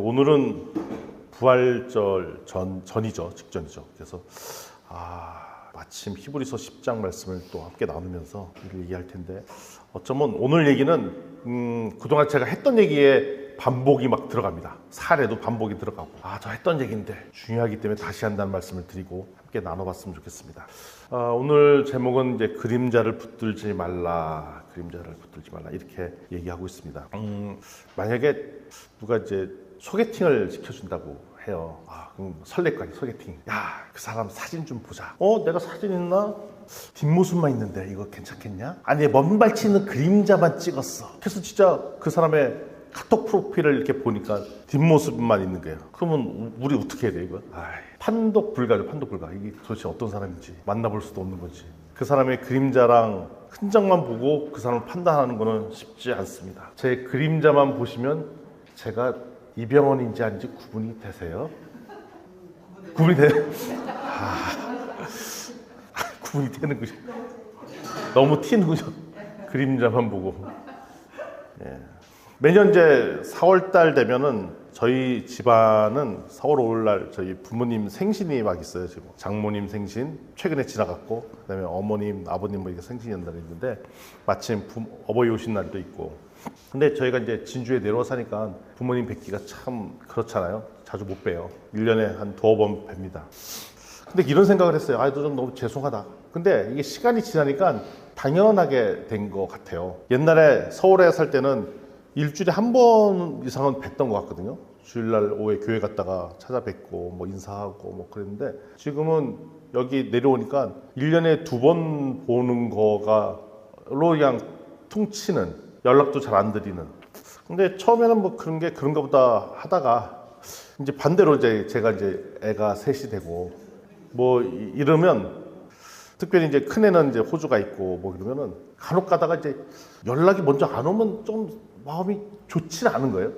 오늘은 부활절 전이죠. 직전이죠. 그래서 마침 히브리서 10장 말씀을 또 함께 나누면서 얘기할 텐데, 어쩌면 오늘 얘기는 그동안 제가 했던 얘기에 반복이 막 들어갑니다. 사례도 반복이 들어가고, 저 했던 얘기인데 중요하기 때문에 다시 한다는 말씀을 드리고 함께 나눠봤으면 좋겠습니다. 오늘 제목은 이제 그림자를 붙들지 말라, 그림자를 붙들지 말라 이렇게 얘기하고 있습니다. 만약에 누가 이제 소개팅을 시켜준다고 해요. 그럼 설렐 거 아니에요, 소개팅. 그 사람 사진 좀 보자. 내가 사진 있나? 뒷모습만 있는데 이거 괜찮겠냐? 아니, 먼발치 있는 그림자만 찍었어. 그래서 진짜 그 사람의 카톡 프로필을 이렇게 보니까 뒷모습만 있는 거예요. 그러면 우리 어떻게 해야 돼, 이거? 판독 불가죠, 판독 불가. 이게 도대체 어떤 사람인지 만나볼 수도 없는 거지. 그 사람의 그림자랑 흔적만 보고 그 사람을 판단하는 거는 쉽지 않습니다. 제 그림자만 보시면 제가 이병헌인지 아닌지 구분이 되세요? 구분이 돼요? 구분이 되는군요. 너무 튀는군요. 그림자만 보고. 매년 이제 4월달 되면은 저희 집안은 4월 5일날 저희 부모님 생신이 막 있어요. 지금 장모님 생신 최근에 지나갔고, 그다음에 어머님, 아버님 뭐 이렇게 생신 연달이 있는데, 마침 어버이 오신 날도 있고. 근데 저희가 이제 진주에 내려와 사니까 부모님 뵙기가 참 그렇잖아요. 자주 못 봬요. 1년에 한 두어 번 뵙니다. 근데 이런 생각을 했어요. 좀 너무 죄송하다. 근데 이게 시간이 지나니까 당연하게 된 것 같아요. 옛날에 서울에 살 때는 일주일에 한 번 이상은 뵀던 것 같거든요. 주일날 오후에 교회 갔다가 찾아뵙고 뭐 인사하고 뭐 그랬는데, 지금은 여기 내려오니까 1년에 2번 보는 거가로 그냥 퉁치는, 연락도 잘 안 드리는. 근데 처음에는 뭐 그런가 보다 하다가, 이제 반대로 이제 제가 이제 애가 셋이 되고 뭐 이러면, 특별히 이제 큰애는 이제 호주가 있고 뭐 그러면은 간혹 가다가 이제 연락이 먼저 안 오면 좀 마음이 좋지는 않은 거예요.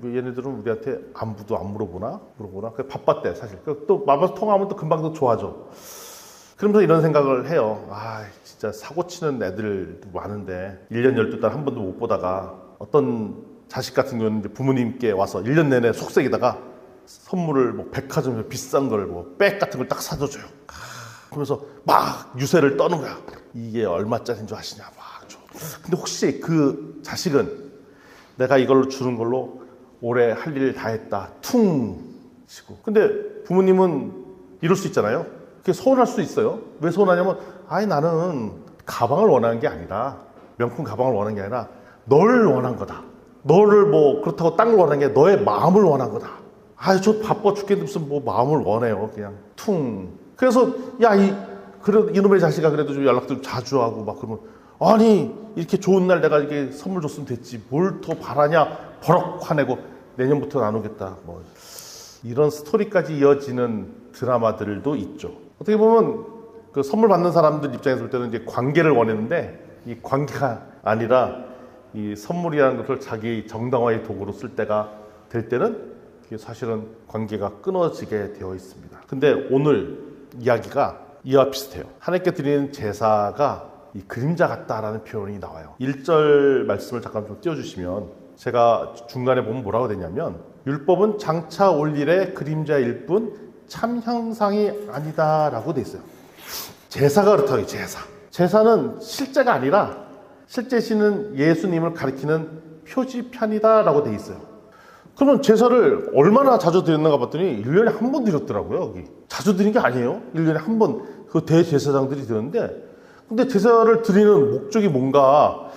얘네들은 우리한테 안부도 안 물어보나? 바빴대, 사실. 또 만나서 통화하면 또 금방 또 좋아져. 그러면서 이런 생각을 해요. 진짜 사고 치는 애들도 많은데 1년 12달 한 번도 못 보다가, 어떤 자식 같은 경우는 이제 부모님께 와서 1년 내내 속색이다가 선물을 뭐 백화점에서 비싼 걸 뭐 백 같은 걸 딱 사줘요. 그러면서 막 유세를 떠는 거야. 이게 얼마짜리인 줄 아시냐, 막 줘. 근데 혹시 그 자식은 내가 이걸로 주는 걸로 올해 할 일 다 했다, 퉁 치고. 근데 부모님은 이럴 수 있잖아요. 그게 서운할 수 있어요. 왜 서운하냐면, 나는 가방을 원하는 게 아니라, 명품 가방을 원하는 게 아니라 널 원한 거다. 너를 뭐 그렇다고 딴 걸 원하는 게 너의 마음을 원한 거다. 저 바빠 죽겠는데 무슨 뭐 마음을 원해요, 그냥 퉁. 그래서 그래도 이놈의 자식아 그래도 좀 연락도 좀 자주 하고 막 그러면, 이렇게 좋은 날 내가 이렇게 선물 줬으면 됐지, 뭘 더 바라냐, 버럭 화내고 내년부터 나누겠다, 뭐 이런 스토리까지 이어지는 드라마들도 있죠. 어떻게 보면 그 선물 받는 사람들 입장에서 볼 때는 이제 관계를 원했는데, 이 관계가 아니라 이 선물이라는 것을 자기 정당화의 도구로 쓸 때가 될 때는 사실은 관계가 끊어지게 되어 있습니다. 근데 오늘 이야기가 이와 비슷해요. 하나님께 드리는 제사가 이 그림자 같다라는 표현이 나와요. 1절 말씀을 잠깐 좀 띄워주시면, 제가 중간에 보면 뭐라고 되냐면, 율법은 장차 올 일의 그림자일 뿐 참 형상이 아니다라고 돼 있어요. 제사가 그렇다고요. 제사는 실제가 아니라 실제 신은 예수님을 가리키는 표지편이다라고 돼 있어요. 그러면 제사를 얼마나 자주 드렸는가 봤더니 1년에 한 번 드렸더라고요. 여기 자주 드린 게 아니에요. 1년에 한 번 그 대제사장들이 드렸는데, 근데 제사를 드리는 목적이 뭔가,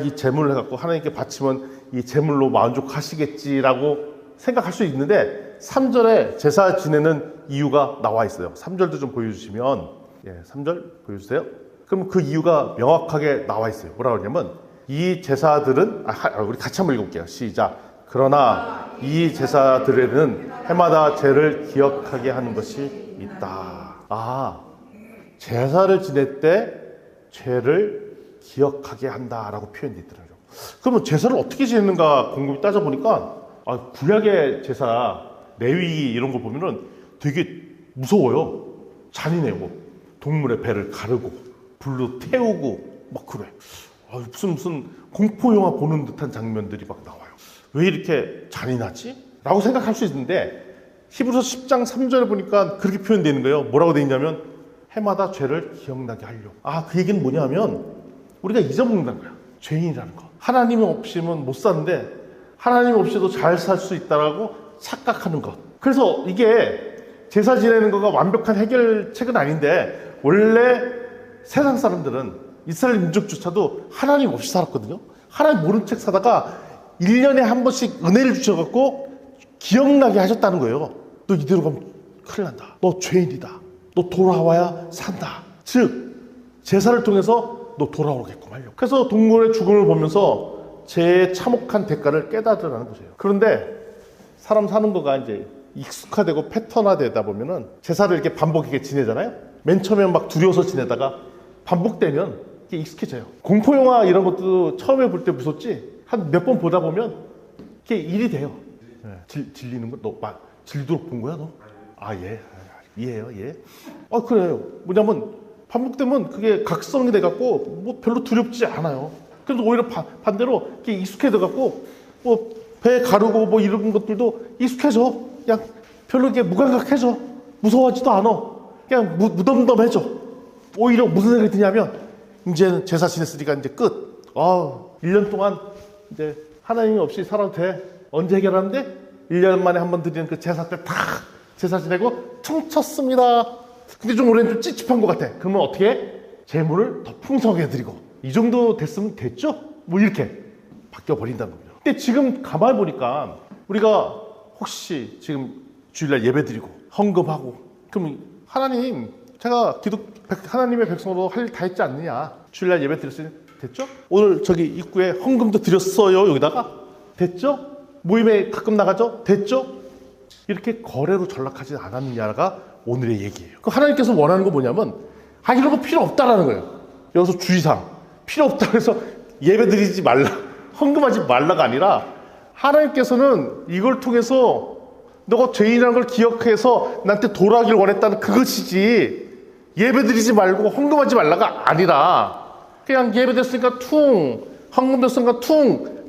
이 제물을 해갖고 하나님께 바치면 이 제물로 만족하시겠지라고 생각할 수 있는데, 3절에 제사 지내는 이유가 나와 있어요. 3절도 좀 보여주시면, 3절 보여주세요. 그럼 그 이유가 명확하게 나와 있어요. 뭐라고 하냐면, 이 제사들은, 우리 같이 한번 읽어볼게요. 시작. 그러나 이 제사들에는 해마다 죄를 기억하게 하는 것이 있다. 제사를 지낼 때 죄를 기억하게 한다라고 표현되어 있더라고요. 그러면 제사를 어떻게 지내는가 곰곰이 따져보니까, 구약의 제사, 레위 이런 거 보면은 되게 무서워요. 잔인해요. 뭐 동물의 배를 가르고 불로 태우고 막 그래. 무슨 공포 영화 보는 듯한 장면들이 막 나와요. 왜 이렇게 잔인하지? 라고 생각할 수 있는데 히브리서 10장 3절에 보니까 그렇게 표현되어 있는 거예요. 뭐라고 되어 있냐면 해마다 죄를 기억나게 하려고. 그 얘기는 뭐냐면 우리가 잊어먹는다는 거야. 죄인이라는 거. 하나님 없이는 못 사는데 하나님 없이도 잘 살 수 있다라고 착각하는 것. 그래서 이게 제사 지내는 거가 완벽한 해결책은 아닌데 원래 세상 사람들은 이스라엘 민족조차도 하나님 없이 살았거든요. 하나님 모른 책 사다가 1년에 한 번씩 은혜를 주셔갖고 기억나게 하셨다는 거예요. 너 이대로 가면 큰일 난다. 너 죄인이다. 너 돌아와야 산다. 즉 제사를 통해서 너 돌아오게끔 하려고. 그래서 동물의 죽음을 보면서 죄의 참혹한 대가를 깨달으라는 거죠. 그런데 사람 사는 거가 이제 익숙화되고 패턴화되다 보면은 제사를 이렇게 반복하게 지내잖아요. 맨 처음에 막 두려워서 지내다가 반복되면 이게 익숙해져요. 공포영화 이런 것도 처음에 볼 때 무섭지 한 몇 번 보다 보면 이게 일이 돼요. 질리는 거? 너 질도록 본 거야 너? 예. 이해해요, 예. 그래요. 뭐냐면 반복되면 그게 각성이 돼갖고 뭐 별로 두렵지 않아요. 그래서 오히려 반대로 이게 익숙해져 갖고 뭐 배 가르고 뭐 이런 것들도 익숙해져. 그냥 별로 이게 무감각해져. 무서워하지도 않아. 그냥 무덤덤해져. 오히려 무슨 생각이 드냐면 이제는 제사 지냈으니까 이제 끝. 1년 동안 이제 하나님이 없이 살아도 돼. 언제 해결하는데? 1년 만에 한 번 드리는 그 제사 때 탁 제사 지내고 퉁쳤습니다. 근데 좀 올해는 좀 찝찝한 것 같아. 그러면 어떻게 해? 재물을 더 풍성하게 드리고 이 정도 됐으면 됐죠? 뭐 이렇게 바뀌어버린다는 겁니다. 근데 지금 가만히 보니까 우리가 혹시 지금 주일날 예배 드리고 헌금하고 그럼 하나님 제가 하나님의 백성으로 할 일 다 했지 않느냐. 주일날 예배 드렸으니 됐죠? 오늘 저기 입구에 헌금도 드렸어요. 여기다가 됐죠? 모임에 가끔 나가죠? 됐죠? 이렇게 거래로 전락하지 않았느냐가 오늘의 얘기예요. 그 하나님께서 원하는 거 뭐냐면 이런 거 필요 없다라는 거예요. 여기서 주의사항 필요 없다 그래서 예배 드리지 말라 헌금하지 말라가 아니라 하나님께서는 이걸 통해서 너가 죄인이라는 걸 기억해서 나한테 돌아가길 원했다는 그것이지 예배 드리지 말고 헌금하지 말라가 아니라 그냥 예배 됐으니까 헌금 됐으니까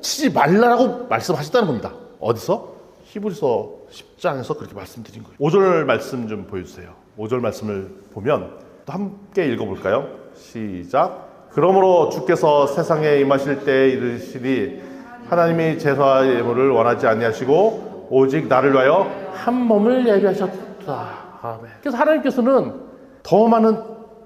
치지 말라라고 말씀하셨다는 겁니다. 어디서? 히브리서 10장에서 그렇게 말씀드린 거예요. 5절 말씀 좀 보여주세요. 5절 말씀을 보면 또 함께 읽어볼까요? 시작. 그러므로 주께서 세상에 임하실 때 이르시니 하나님이 제사와 예물을 원하지 아니하시고 오직 나를 위하여 한 몸을 예비하셨다. 아멘. 그래서 하나님께서는 더 많은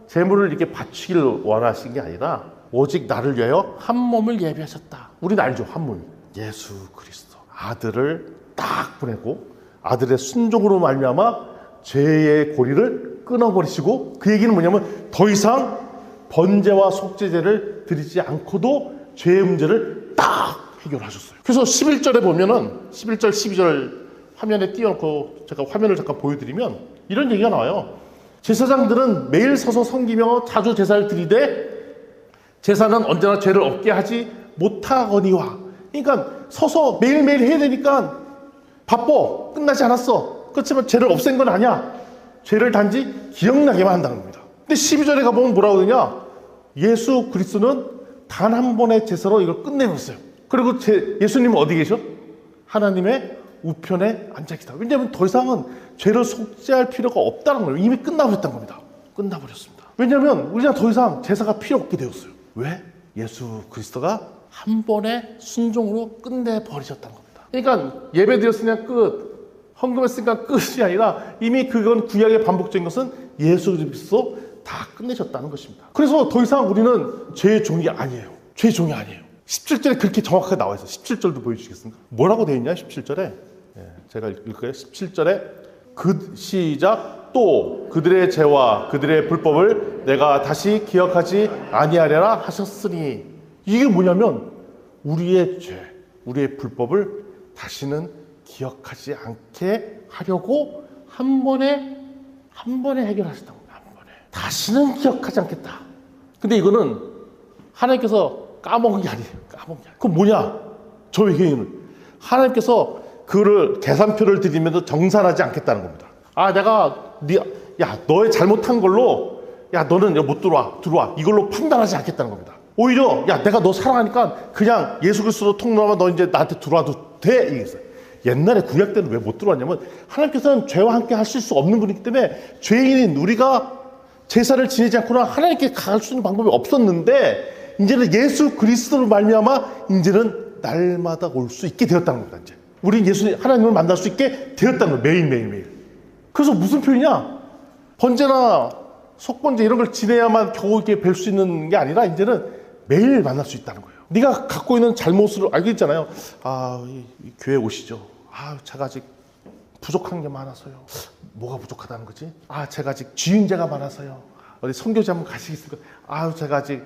제물을 이렇게 바치기를 원하신 게 아니라 오직 나를 위하여 한 몸을 예비하셨다. 우리는 알죠, 한 몸. 예수 그리스도 아들을 딱 보내고 아들의 순종으로 말미암아 죄의 고리를 끊어버리시고 그 얘기는 뭐냐면 더 이상 번제와 속죄제를 드리지 않고도 죄의 문제를 딱 해결하셨어요. 그래서 11절에 보면은 11절 12절 화면에 띄워놓고 제가 화면을 잠깐 보여드리면 이런 얘기가 나와요. 제사장들은 매일 서서 섬기며 자주 제사를 드리되 제사는 언제나 죄를 없게 하지 못하거니와. 그러니까 서서 매일매일 해야 되니까 바빠. 끝나지 않았어. 그렇지만 죄를 없앤 건 아니야. 죄를 단지 기억나게만 한다는 겁니다. 근데 12절에 가보면 뭐라고 그러냐. 예수 그리스도는 단 한 번의 제사로 이걸 끝내버렸어요. 그리고 예수님은 어디 계셔? 하나님의 우편에 앉아 계시다. 왜냐하면 더 이상은 죄를 속죄할 필요가 없다는 거예요. 이미 끝나버렸다는 겁니다. 끝나버렸습니다. 왜냐하면 우리가 더 이상 제사가 필요 없게 되었어요. 왜? 예수 그리스도가 한 번의 순종으로 끝내버리셨다는 겁니다. 그러니까 예배 드렸으니까 끝, 헌금했으니까 끝이 아니라 이미 그건 구약의 반복적인 것은 예수 그리스도 다 끝내셨다는 것입니다. 그래서 더 이상 우리는 죄의 종이 아니에요. 죄의 종이 아니에요. 17절에 그렇게 정확하게 나와 있어요. 17절도 보여주시겠습니까? 뭐라고 되어 있냐 17절에 제가 읽을까요? 17절에 시작. 또 그들의 죄와 그들의 불법을 내가 다시 기억하지 아니하리라 하셨으니. 이게 뭐냐면 우리의 죄, 우리의 불법을 다시는 기억하지 않게 하려고 한 번에 해결하셨다고. 한 번에 다시는 기억하지 않겠다. 근데 이거는 하나님께서 까먹은 게 아니에요. 까먹은 게 아니에요. 그럼 뭐냐? 저 외계인은 하나님께서 그를 계산표를 드리면서 정산하지 않겠다는 겁니다. 너의 잘못한 걸로 너는 못 들어와 이걸로 판단하지 않겠다는 겁니다. 오히려 내가 너 사랑하니까 그냥 예수 그리스도 통로하면 너 이제 나한테 들어와도 돼. 이랬어요. 옛날에 구약 때는 왜 못 들어왔냐면 하나님께서는 죄와 함께 하실 수 없는 분이기 때문에 죄인인 우리가 제사를 지내지 않고는 하나님께 갈 수 있는 방법이 없었는데 이제는 예수 그리스도를 말미암아 이제는 날마다 올 수 있게 되었다는 겁니다. 이제 우리는 예수님 하나님을 만날 수 있게 되었다는 거예요. 매일. 그래서 무슨 표현이냐? 번제나 속번제 이런 걸 지내야만 겨우 이렇게 뵐 수 있는 게 아니라 이제는 매일 만날 수 있다는 거예요. 네가 갖고 있는 잘못을 알고 있잖아요. 이 교회 오시죠. 제가 아직 부족한 게 많아서요. 뭐가 부족하다는 거지? 제가 아직 쥐인제가 많아서요. 어디 선교지 한번 가시겠습니까? 제가 아직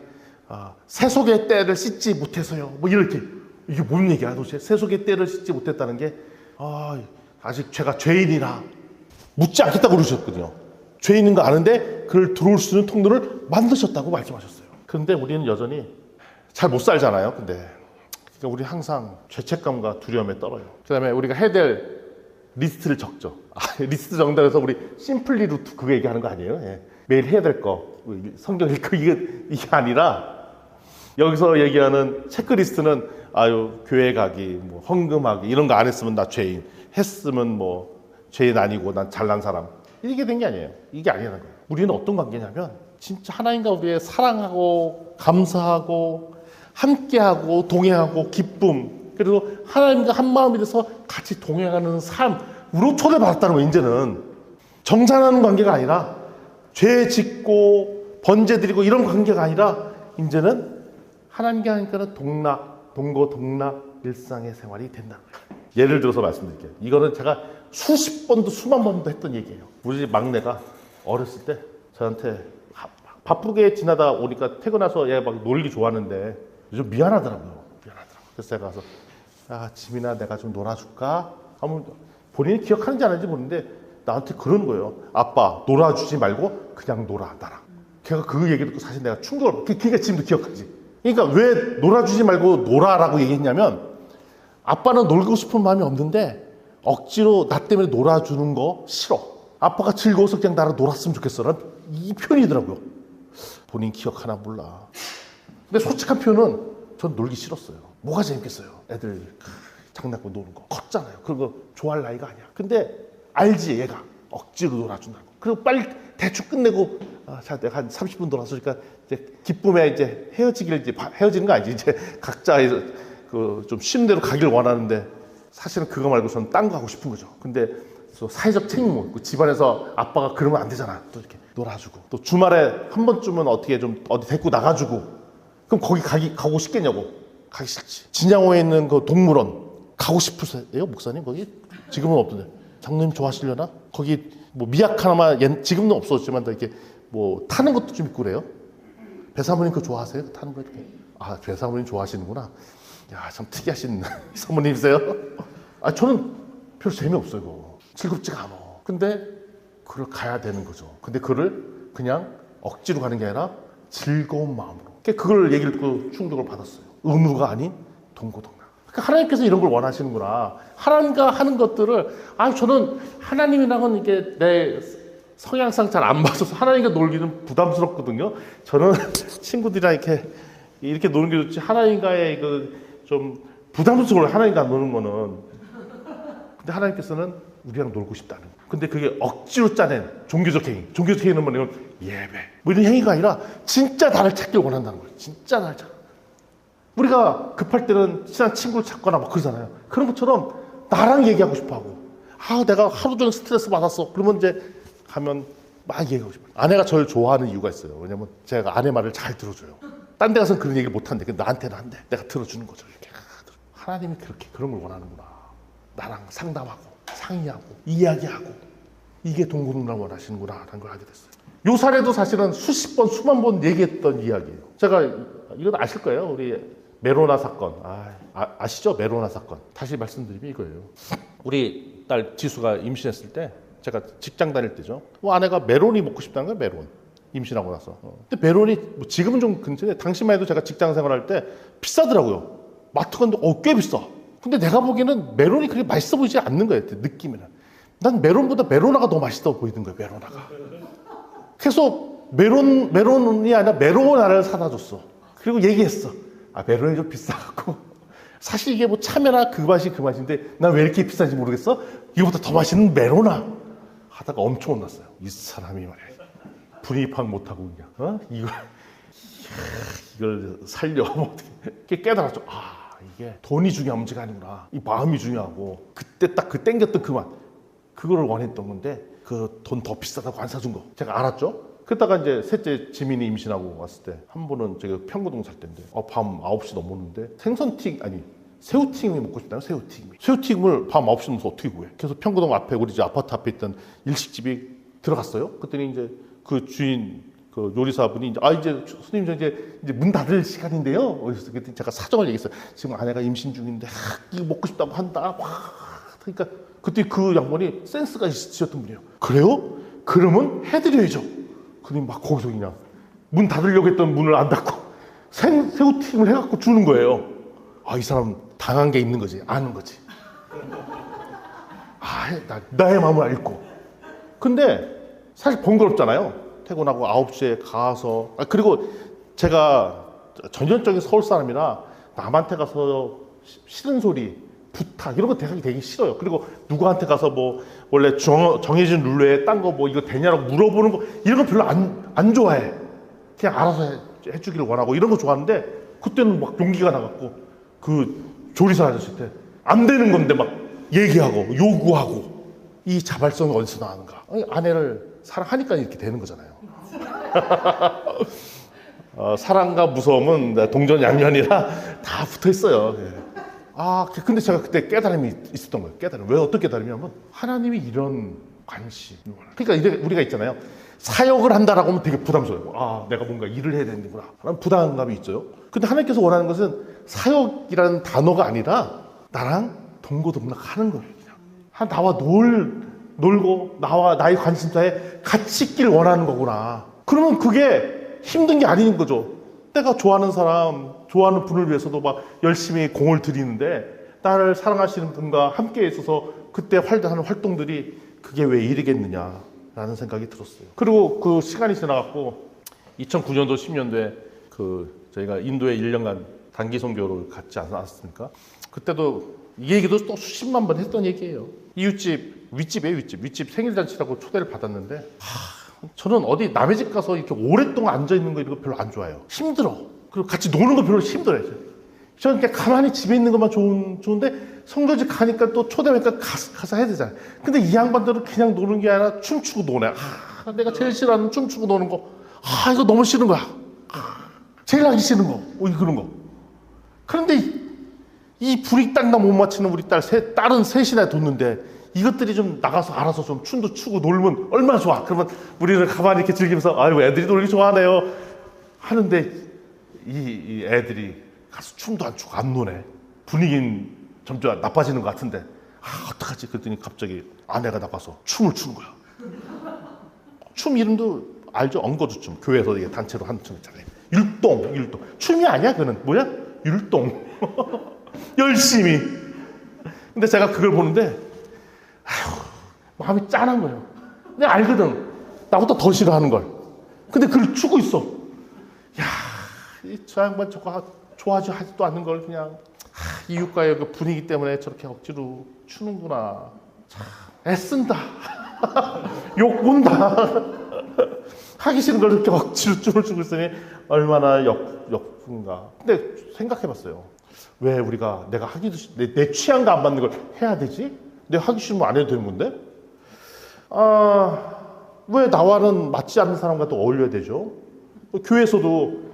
세속의 때를 씻지 못해서요. 뭐 이렇게. 이게 뭔 얘기야 도대체? 세속의 때를 씻지 못했다는 게 아직 제가 죄인이라 묻지 않겠다고 그러셨거든요. 죄인인 거 아는데 그를 들어올 수 있는 통로를 만드셨다고 말씀하셨어요. 그런데 우리는 여전히 잘 못 살잖아요. 근데 우리 항상 죄책감과 두려움에 떨어요. 그 다음에 우리가 해야 될 리스트를 적죠. 리스트 적는다 해서 우리 심플리 루트 그거 얘기하는 거 아니에요? 예. 매일 해야 될 거, 성경 읽고 이게 아니라 여기서 얘기하는 체크리스트는 교회 가기, 뭐 헌금하기 이런 거 안 했으면 나 죄인, 했으면 뭐 죄인 아니고 난 잘난 사람. 이게 된 게 아니에요. 이게 아니라는 거예요. 우리는 어떤 관계냐면 진짜 하나님과 우리의 사랑하고 감사하고 함께하고 동행하고 기쁨, 그리고 하나님과 한 마음이 돼서 같이 동행하는 삶으로 초대받았다는 거예요. 이제는 정산하는 관계가 아니라 죄 짓고 번제 드리고 이런 관계가 아니라 이제는 하나님과 하니까는 동거동락 일상의 생활이 된다는 거예요. 예를 들어서 말씀드릴게요. 이거는 제가 수십 번도 수만 번도 했던 얘기예요. 우리 집 막내가 어렸을 때 저한테 바쁘게 지나다 오니까 퇴근해서 얘 막 놀기 좋아하는데 좀 미안하더라고요. 그래서 제가 가서 지민아 내가 좀 놀아줄까? 하면 본인이 기억하는지 안 하는지 모르는데 나한테 그러는 거예요. 아빠 놀아주지 말고 그냥 놀아 나랑. 걔가 그 얘기 듣고 사실 내가 충격을 그러니까 지금도 기억하지. 그러니까 왜 놀아주지 말고 놀아라고 얘기했냐면 아빠는 놀고 싶은 마음이 없는데 억지로 나 때문에 놀아주는 거 싫어. 아빠가 즐거워서 그냥 나랑 놀았으면 좋겠어. 난 이 표현이더라고요. 본인 기억하나 몰라. 근데 솔직한 표현은 전 놀기 싫었어요. 뭐가 재밌겠어요. 애들 장난감 노는 거 컸잖아요. 그거 좋아할 나이가 아니야. 근데 알지 얘가 억지로 놀아준다고. 그리고 빨리 대충 끝내고 자 내가 한 30분 놀았으니까 이제 기쁨에 이제 헤어지는 거 아니지. 이제 각자 좀 쉬는 대로 가길 원하는데 사실은 그거 말고 저는 딴 거 하고 싶은 거죠. 근데 또 사회적 책임은 집안에서 아빠가 그러면 안 되잖아. 또 이렇게 놀아주고 또 주말에 한 번쯤은 어떻게 좀 어디 데리고 나가주고. 그럼 거기 가고 싶겠냐고. 가기 싫지. 진양호에 있는 그 동물원 가고 싶으세요 목사님? 거기 지금은 없던데 장로님 좋아하시려나? 거기 뭐 미약 하나만 지금은 없어졌지만 더 이렇게 뭐 타는 것도 좀 있고 그래요. 배사모님 그거 좋아하세요? 타는 거 이렇게. 배사모님 좋아하시는구나. 야, 참 특이하신 사모님이세요? 저는 별로 재미없어요, 이거. 즐겁지가 않아. 근데 그걸 가야 되는 거죠. 근데 그걸 그냥 억지로 가는 게 아니라 즐거운 마음으로. 그걸 얘기를 듣고 충격을 받았어요. 의무가 아닌 동고동락. 그러니까 하나님께서 이런 걸 원하시는구나. 하나님과 하는 것들을, 저는 하나님이랑은 이게 내 성향상 잘 안 맞아서 하나님과 놀기는 부담스럽거든요. 저는 친구들이랑 이렇게 노는 게 좋지, 하나님과의 좀 부담스러워요. 하나님과 노는 거는. 근데 하나님께서는 우리랑 놀고 싶다는 거예요. 근데 그게 억지로 짜낸 종교적 행위. 종교적 행위는 뭐냐면 예배. 뭐 이런 행위가 아니라 진짜 나를 찾길 원한다는 거예요. 진짜 나를 찾. 우리가 급할 때는 친한 친구를 찾거나 막 그러잖아요. 그런 것처럼 나랑 얘기하고 싶어 하고. 내가 하루 종일 스트레스 받았어. 그러면 이제 가면 막 얘기하고 싶어요. 아내가 저를 좋아하는 이유가 있어요. 왜냐면 제가 아내 말을 잘 들어줘요. 딴 데 가서는 그런 얘기를 못 하는데 나한테는 한대. 내가 들어주는 거죠. 이렇게. 하나님이 그런 걸 원하는구나. 나랑 상담하고 상의하고 이야기하고 이게 동고동락 원하시는구나 라는 걸 알게 됐어요. 요 사례도 사실은 수십 번 수만 번 얘기했던 이야기예요. 제가 이건 아실 거예요. 우리 메로나 사건. 아시죠? 메로나 사건. 다시 말씀드리면 이거예요. 우리 딸 지수가 임신했을 때 제가 직장 다닐 때죠. 아내가 메론이 먹고 싶다는 거예요. 메론. 임신하고 나서. 근데 메론이 지금은 좀 근처인데 당시만 해도 제가 직장 생활할 때 비싸더라고요. 마트 갔는데 꽤 비싸. 근데 내가 보기에는 메론이 그렇게 맛있어 보이지 않는 거예요. 느낌에는. 난 메론보다 메로나가 더 맛있어 보이는 거예요. 메로나가. 그래서 메론이 아니라 메로나를 사다 줬어. 그리고 얘기했어. 메론이 좀 비싸갖고 사실 이게 뭐 참외나 그 맛이 그 맛인데 난 왜 이렇게 비싼지 모르겠어? 이거보다 더 맛있는 메로나 하다가 엄청 혼났어요. 이 사람이 말이야. 분위기 파악 못하고 그냥 이걸 살려 뭐 어떻게 깨달았죠. 아, 이게 돈이 중요한 문제가 아니구나. 이 마음이 중요하고 그때 딱 그 땡겼던 그 맛 그거를 원했던 건데 그 돈 더 비싸다고 안 사준 거 제가 알았죠. 그러다가 이제 셋째 지민이 임신하고 왔을 때 한 번은 제가 평구동 살 때인데 밤 9시 넘었는데 생선튀김 아니 새우튀김이 먹고 싶다는 새우튀김을 밤 9시 넘어서 어떻게 구해. 그래서 평구동 앞에 우리 집 아파트 앞에 있던 일식집이 들어갔어요. 그랬더니 이제 그 주인 그 요리사분이 이제 손님 이제 문 닫을 시간인데요. 그랬더니 제가 사정을 얘기했어요. 지금 아내가 임신 중인데 이거 먹고 싶다고 한다. 그러니까 그때 그 양반이 센스가 있으셨던 분이에요. 그래요? 그러면 해드려야죠. 그러니 막 거기서 그냥 문 닫으려고 했던 문을 안 닫고 새우튀김을 해갖고 주는 거예요. 이 사람 당한 게 있는 거지. 아는 거지. 나의 마음을 알고. 근데 사실 번거롭잖아요. 퇴근하고 9시에 가서. 그리고 제가 전형적인 서울 사람이라 남한테 가서 싫은 소리, 부탁 이런 거 되게 싫어요. 그리고 누구한테 가서 뭐 원래 정해진 룰에 딴 거 뭐 이거 되냐고 물어보는 거 이런 거 별로 안 좋아해. 그냥 알아서 해주기를 원하고 이런 거 좋아하는데 그때는 막 용기가 나갔고 그 조리사 아저씨한테 안 되는 건데 막 얘기하고 요구하고 이 자발성이 어디서 나는가? 아내를 사랑하니까 이렇게 되는 거잖아요. 사랑과 무서움은 동전양면이라 다 붙어 있어요. 근데 제가 그때 깨달음이 있었던 거예요. 깨달음. 왜 어떤 깨달음이냐면 하나님이 이런 관심. 그러니까 우리가 있잖아요. 사역을 한다라고 하면 되게 부담스러워요. 내가 뭔가 일을 해야 되는구나. 라는 부담감이 있어요. 근데 하나님께서 원하는 것은 사역이라는 단어가 아니라 나랑 동고동락 하는 거예요. 그냥. 나와 놀고 나의 관심사에 같이 있기를 원하는 거구나. 그러면 그게 힘든 게 아닌 거죠. 내가 좋아하는 사람, 좋아하는 분을 위해서도 막 열심히 공을 들이는데 나를 사랑하시는 분과 함께 있어서 그때 하는 활동들이 그게 왜 일이겠느냐라는 생각이 들었어요. 그리고 그 시간이 지나갔고 2009년도 10년도에 저희가 인도에 1년간 단기 선교를 갔지 않았습니까? 그때도 이 얘기도 또 수십만 번 했던 얘기예요. 이웃집, 윗집 생일잔치라고 초대를 받았는데 저는 어디 남의 집 가서 이렇게 오랫동안 앉아있는 거 이런 거 별로 안 좋아해요. 힘들어. 그리고 같이 노는 거 별로 힘들어요. 저는 그냥 가만히 집에 있는 것만 좋은데 성교집 가니까 또 초대하니까 가서 해야 되잖아요. 근데 이 양반들은 그냥 노는 게 아니라 춤추고 노네. 내가 제일 싫어하는 춤추고 노는 거. 이거 너무 싫은 거야. 제일 하기 싫은 거. 그런 거. 그런데 이 불이 딱 나 못 맞추는 우리 딸은 셋이나 뒀는데 이것들이 좀 나가서 알아서 좀 춤도 추고 놀면 얼마나 좋아. 그러면 우리는 가만히 이렇게 즐기면서 애들이 놀기 좋아하네요 하는데 이 애들이 가서 춤도 안 추고 안 노네. 분위기는 점점 나빠지는 것 같은데 어떡하지? 그랬더니 갑자기 아내가 나가서 춤을 추는 거야. 춤 이름도 알죠? 엉거주춤. 교회에서 이게 단체로 하는 춤 있잖아요. 율동. 춤이 아니야 그는. 뭐야? 율동. 열심히. 근데 제가 그걸 보는데 마음이 짠한 거예요. 내가 알거든. 나보다 더 싫어하는 걸. 근데 그걸 추고 있어. 저 양반 저거 좋아하지도 않는 걸 그냥 이웃과의 그 분위기 때문에 저렇게 억지로 추는구나. 참 애쓴다. 욕 온다. 하기 싫은 걸 이렇게 억지로 춤을 추고 있으니 얼마나 역분가. 근데 생각해봤어요. 왜 우리가 내가 하기도 내 취향과 안 맞는 걸 해야 되지? 내가 하기 싫으면 안 해도 되는 건데? 왜 나와는 맞지 않는 사람과 또 어울려야 되죠? 교회에서도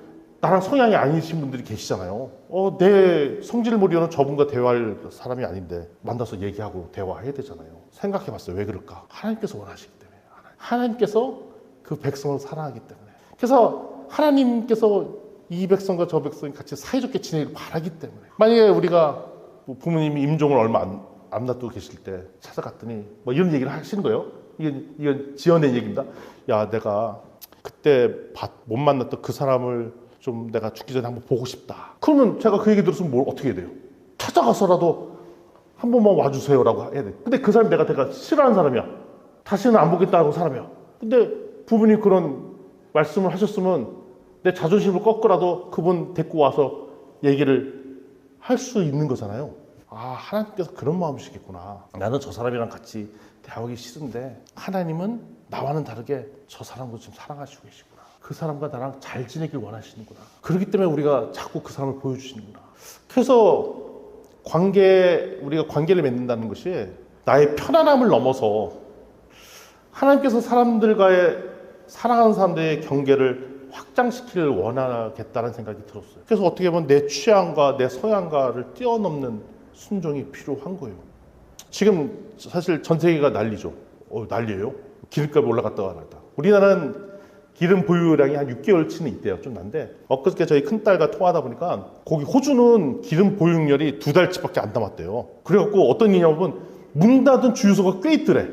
나랑 성향이 아니신 분들이 계시잖아요. 내 성질을 모르는 저분과 대화할 사람이 아닌데 만나서 얘기하고 대화해야 되잖아요. 생각해봤어요. 왜 그럴까? 하나님께서 원하시기 때문에. 하나님께서 그 백성을 사랑하기 때문에. 그래서 하나님께서 이 백성과 저 백성이 같이 사이좋게 지내기를 바라기 때문에. 만약에 우리가 부모님이 임종을 얼마 안 놔두고 계실 때 찾아갔더니 뭐 이런 얘기를 하시는 거예요. 이건 지어낸 얘기입니다. 내가 그때 못 만났던 그 사람을 좀 내가 죽기 전에 한번 보고 싶다. 그러면 제가 그 얘기 들었으면 어떻게 해야 돼요? 찾아가서라도 한 번만 와주세요라고 해야 돼. 근데 그 사람이 내가 싫어하는 사람이야. 다시는 안 보겠다는 사람이야. 근데 부모님 그런 말씀을 하셨으면 내 자존심을 꺾고라도 그분 데리고 와서 얘기를 할 수 있는 거잖아요. 하나님께서 그런 마음이시겠구나. 나는 저 사람이랑 같이 대화하기 싫은데 하나님은 나와는 다르게 저 사람도 지금 사랑하시고 계시구나. 그 사람과 나랑 잘 지내길 원하시는구나. 그렇기 때문에 우리가 자꾸 그 사람을 보여주시는구나. 그래서 우리가 관계를 맺는다는 것이 나의 편안함을 넘어서 하나님께서 사랑하는 사람들의 경계를 확장시키길 원하겠다는 생각이 들었어요. 그래서 어떻게 보면 내 취향과 내 성향과를 뛰어넘는 순종이 필요한 거예요. 지금 사실 전 세계가 난리죠. 난리예요. 기름값이 올라갔다 갔다. 우리나라는 기름 보유량이 한 6개월치는 있대요. 좀 난데 엊그저께 저희 큰딸과 통화하다 보니까 거기 호주는 기름 보유량이 2달치밖에 안 남았대요. 그래갖고 어떤 일이냐면 문 닫은 주유소가 꽤 있더래.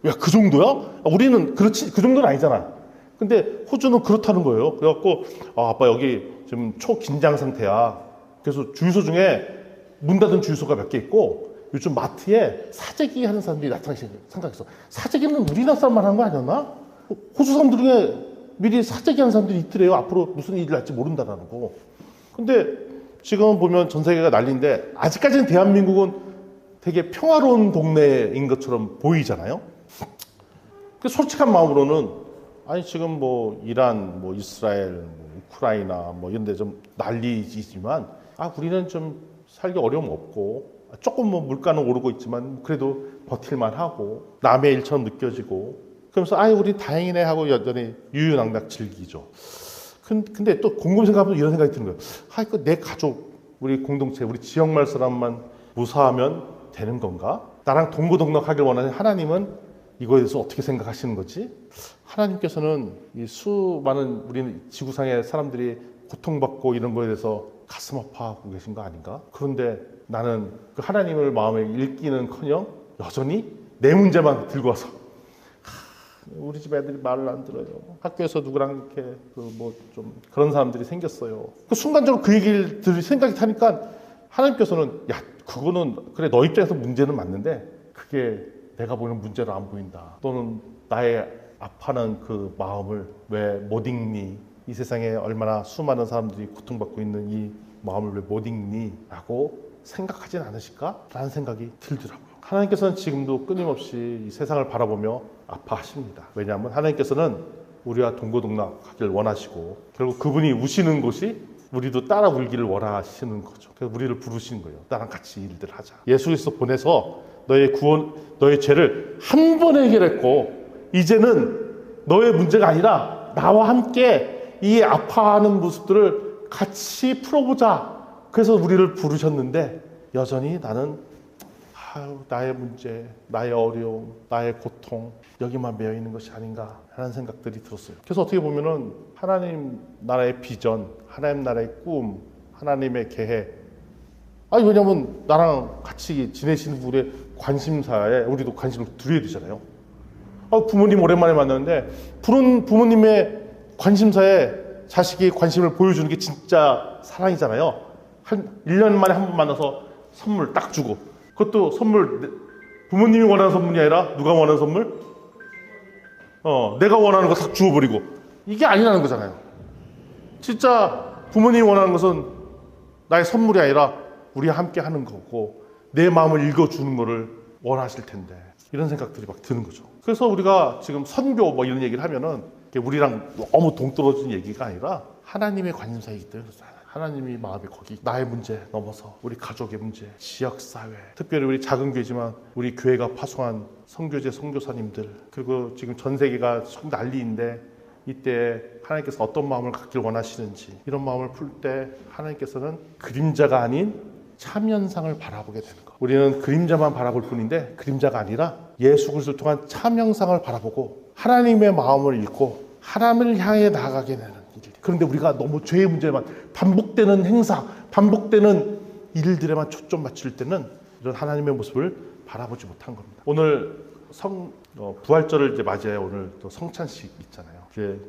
야, 그 정도야? 우리는 그렇지, 그 정도는 아니잖아. 근데 호주는 그렇다는 거예요. 그래갖고 아빠 여기 지금 초긴장 상태야. 그래서 주유소 중에 문 닫은 주유소가 몇 개 있고 요즘 마트에 사재기 하는 사람들이 나타나기 생각했어. 사재기는 우리나라 사람만 하는 거 아니었나? 호주 사람들 중에 미리 사재기 하는 사람들이 있더래요. 앞으로 무슨 일이 날지 모른다라는 거. 근데 지금 보면 전 세계가 난리인데 아직까지는 대한민국은 되게 평화로운 동네인 것처럼 보이잖아요. 그 솔직한 마음으로는 지금 뭐 이란, 뭐 이스라엘, 뭐 우크라이나 뭐 이런 데 좀 난리지만 우리는 좀 살기 어려움 없고 조금 뭐 물가는 오르고 있지만 그래도 버틸만 하고 남의 일처럼 느껴지고 그러면서 우리 다행이네 하고 여전히 유유낙낙 즐기죠. 근데 또 곰곰이 생각하면 이런 생각이 드는 거예요. 내 가족, 우리 공동체, 우리 지역마을 사람만 무사하면 되는 건가? 나랑 동고동락하길 원하는 하나님은 이거에 대해서 어떻게 생각하시는 거지? 하나님께서는 이 수많은 우리 지구상의 사람들이 고통받고 이런 거에 대해서 가슴 아파하고 계신 거 아닌가? 그런데 나는 그 하나님을 마음에 읽기는커녕 여전히 내 문제만 들고 와서 우리 집 애들이 말을 안 들어요. 학교에서 누구랑 이렇게 좀 그런 사람들이 생겼어요. 순간적으로 그 얘기를 들을 생각이 타니까 하나님께서는 그거는 그래 너 입장에서 문제는 맞는데 그게 내가 보는 문제로 안 보인다. 또는 나의 아파하는 그 마음을 왜 못 읽니? 이 세상에 얼마나 수많은 사람들이 고통받고 있는 이 마음을 왜 못 읽니? 라고 생각하진 않으실까? 라는 생각이 들더라고요. 하나님께서는 지금도 끊임없이 이 세상을 바라보며 아파하십니다. 왜냐하면 하나님께서는 우리와 동고동락하길 원하시고 결국 그분이 우시는 것이 우리도 따라 울기를 원하시는 거죠. 그래서 우리를 부르시는 거예요. 나랑 같이 일들 하자. 예수 그리스도 보내서 너의 죄를 한 번에 해결했고 이제는 너의 문제가 아니라 나와 함께 이 아파하는 모습들을 같이 풀어보자. 그래서 우리를 부르셨는데 여전히 나는 나의 문제, 나의 어려움, 나의 고통 여기만 매여 있는 것이 아닌가 하는 생각들이 들었어요. 그래서 어떻게 보면은 하나님 나라의 비전, 하나님 나라의 꿈, 하나님의 계획 왜냐면 나랑 같이 지내시는 분의 관심사에 우리도 관심을 드려야 되잖아요. 부모님 오랜만에 만났는데 부모님의 관심사에 자식이 관심을 보여주는 게 진짜 사랑이잖아요. 한 1년 만에 한 번 만나서 선물 딱 주고 그것도 선물 부모님이 원하는 선물이 아니라 누가 원하는 선물? 내가 원하는 거 딱 주워버리고 이게 아니라는 거잖아요. 진짜 부모님이 원하는 것은 나의 선물이 아니라 우리와 함께 하는 거고 내 마음을 읽어주는 거를 원하실 텐데 이런 생각들이 막 드는 거죠. 그래서 우리가 지금 선교 뭐 이런 얘기를 하면은 우리랑 너무 동떨어진 얘기가 아니라 하나님의 관심사이기 때문에 하나님이 마음이 거기 나의 문제 넘어서 우리 가족의 문제, 지역사회 특별히 우리 작은 교회지만 우리 교회가 파송한 선교제 선교사님들 그리고 지금 전 세계가 난리인데 이때 하나님께서 어떤 마음을 갖길 원하시는지 이런 마음을 풀 때 하나님께서는 그림자가 아닌 참현상을 바라보게 되는 것. 우리는 그림자만 바라볼 뿐인데 그림자가 아니라 예수 그리스도를 통한 참형상을 바라보고 하나님의 마음을 읽고 하나님을 향해 나아가게 되는 일. 그런데 우리가 너무 죄의 문제만 반복되는 행사, 반복되는 일들에만 초점 맞출 때는 이런 하나님의 모습을 바라보지 못한 겁니다. 오늘 부활절을 이제 맞이해요. 오늘 또 성찬식 있잖아요.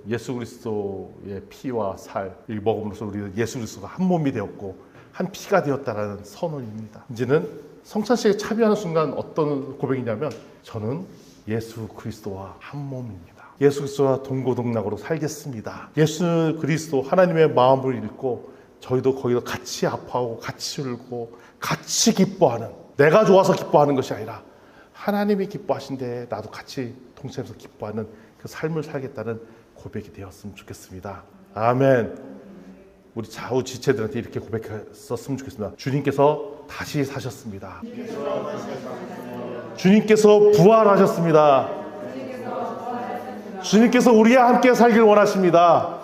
예수 그리스도의 피와 살 이 먹음으로써 우리는 예수 그리스도가 한 몸이 되었고 한 피가 되었다라는 선언입니다. 이제는 성찬식에 참여하는 순간 어떤 고백이냐면 저는 예수 그리스도와 한 몸입니다. 예수 그리스도와 동고동락으로 살겠습니다. 예수 그리스도 하나님의 마음을 읽고 저희도 거기서 같이 아파하고 같이 울고 같이 기뻐하는, 내가 좋아서 기뻐하는 것이 아니라 하나님이 기뻐하신데 나도 같이 동참해서 기뻐하는 그 삶을 살겠다는 고백이 되었으면 좋겠습니다. 아멘. 우리 좌우 지체들한테 이렇게 고백했었으면 좋겠습니다. 주님께서 다시 사셨습니다. 주님께서 부활하셨습니다. 주님께서 우리와 함께 살길 원하십니다.